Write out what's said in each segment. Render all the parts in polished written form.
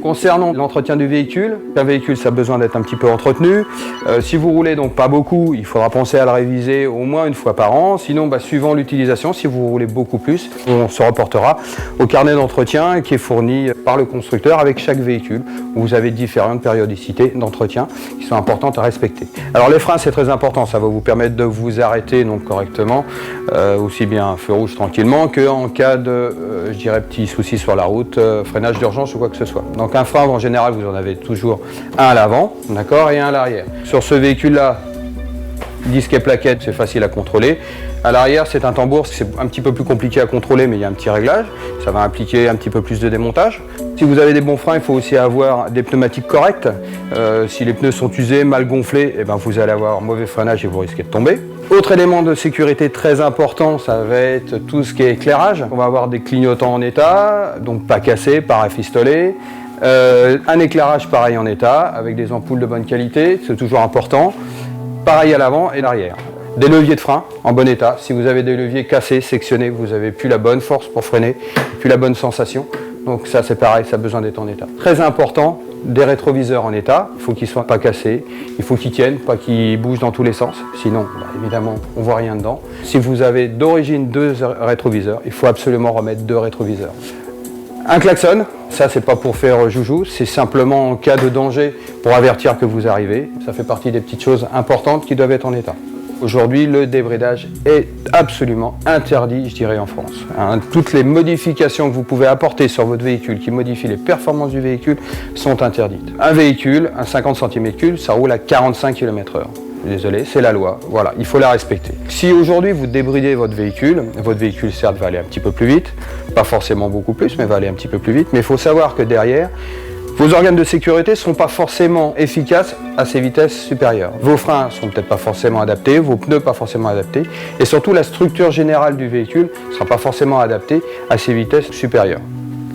Concernant l'entretien du véhicule, un véhicule ça a besoin d'être un petit peu entretenu. Si vous roulez donc pas beaucoup, il faudra penser à le réviser au moins une fois par an. Sinon, suivant l'utilisation, si vous roulez beaucoup plus, on se reportera au carnet d'entretien qui est fourni par le constructeur avec chaque véhicule, où vous avez différentes périodicités d'entretien qui sont importantes à respecter. Alors les freins c'est très important, ça va vous permettre de vous arrêter donc correctement, aussi bien un feu rouge tranquillement qu'en cas de, je dirais, petit souci sur la route, freinage d'urgence ou quoi que ce soit. Donc un frein, en général, vous en avez toujours un à l'avant, d'accord, et un à l'arrière. Sur ce véhicule-là, disque et plaquettes, c'est facile à contrôler. À l'arrière, c'est un tambour, c'est un petit peu plus compliqué à contrôler, mais il y a un petit réglage. Ça va impliquer un petit peu plus de démontage. Si vous avez des bons freins, il faut aussi avoir des pneumatiques corrects. Si les pneus sont usés, mal gonflés, vous allez avoir mauvais freinage et vous risquez de tomber. Autre élément de sécurité très important, ça va être tout ce qui est éclairage. On va avoir des clignotants en état, donc pas cassés, pas rafistolés. Un éclairage pareil en état, avec des ampoules de bonne qualité, c'est toujours important. Pareil à l'avant et l'arrière. Des leviers de frein en bon état. Si vous avez des leviers cassés, sectionnés, vous n'avez plus la bonne force pour freiner, plus la bonne sensation. Donc ça c'est pareil, ça a besoin d'être en état. Très important, des rétroviseurs en état. Il faut qu'ils ne soient pas cassés, il faut qu'ils tiennent, pas qu'ils bougent dans tous les sens. Sinon, évidemment, on ne voit rien dedans. Si vous avez d'origine 2 rétroviseurs, il faut absolument remettre 2 rétroviseurs. Un klaxon, ça c'est pas pour faire joujou, c'est simplement en cas de danger pour avertir que vous arrivez. Ça fait partie des petites choses importantes qui doivent être en état. Aujourd'hui, le débridage est absolument interdit, je dirais, en France. Toutes les modifications que vous pouvez apporter sur votre véhicule qui modifient les performances du véhicule sont interdites. Un véhicule, un 50 cm3, ça roule à 45 km/h. Désolé, c'est la loi, voilà, il faut la respecter. Si aujourd'hui vous débridez votre véhicule certes va aller un petit peu plus vite, pas forcément beaucoup plus, mais va aller un petit peu plus vite, mais il faut savoir que derrière, vos organes de sécurité ne seront pas forcément efficaces à ces vitesses supérieures. Vos freins ne seront peut-être pas forcément adaptés, vos pneus pas forcément adaptés, et surtout la structure générale du véhicule ne sera pas forcément adaptée à ces vitesses supérieures.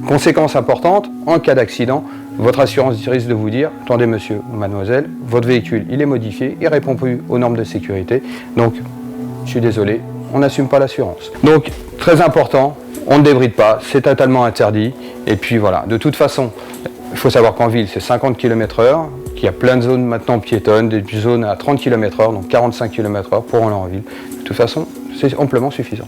Conséquence importante, en cas d'accident, votre assurance risque de vous dire « Attendez monsieur ou mademoiselle, votre véhicule il est modifié, il ne répond plus aux normes de sécurité, donc je suis désolé, on n'assume pas l'assurance. » Donc très important, on ne débride pas, c'est totalement interdit, et puis voilà, de toute façon, il faut savoir qu'en ville c'est 50 km/h, qu'il y a plein de zones maintenant piétonnes, des zones à 30 km/h, donc 45 km/h pour aller en ville. De toute façon, c'est amplement suffisant.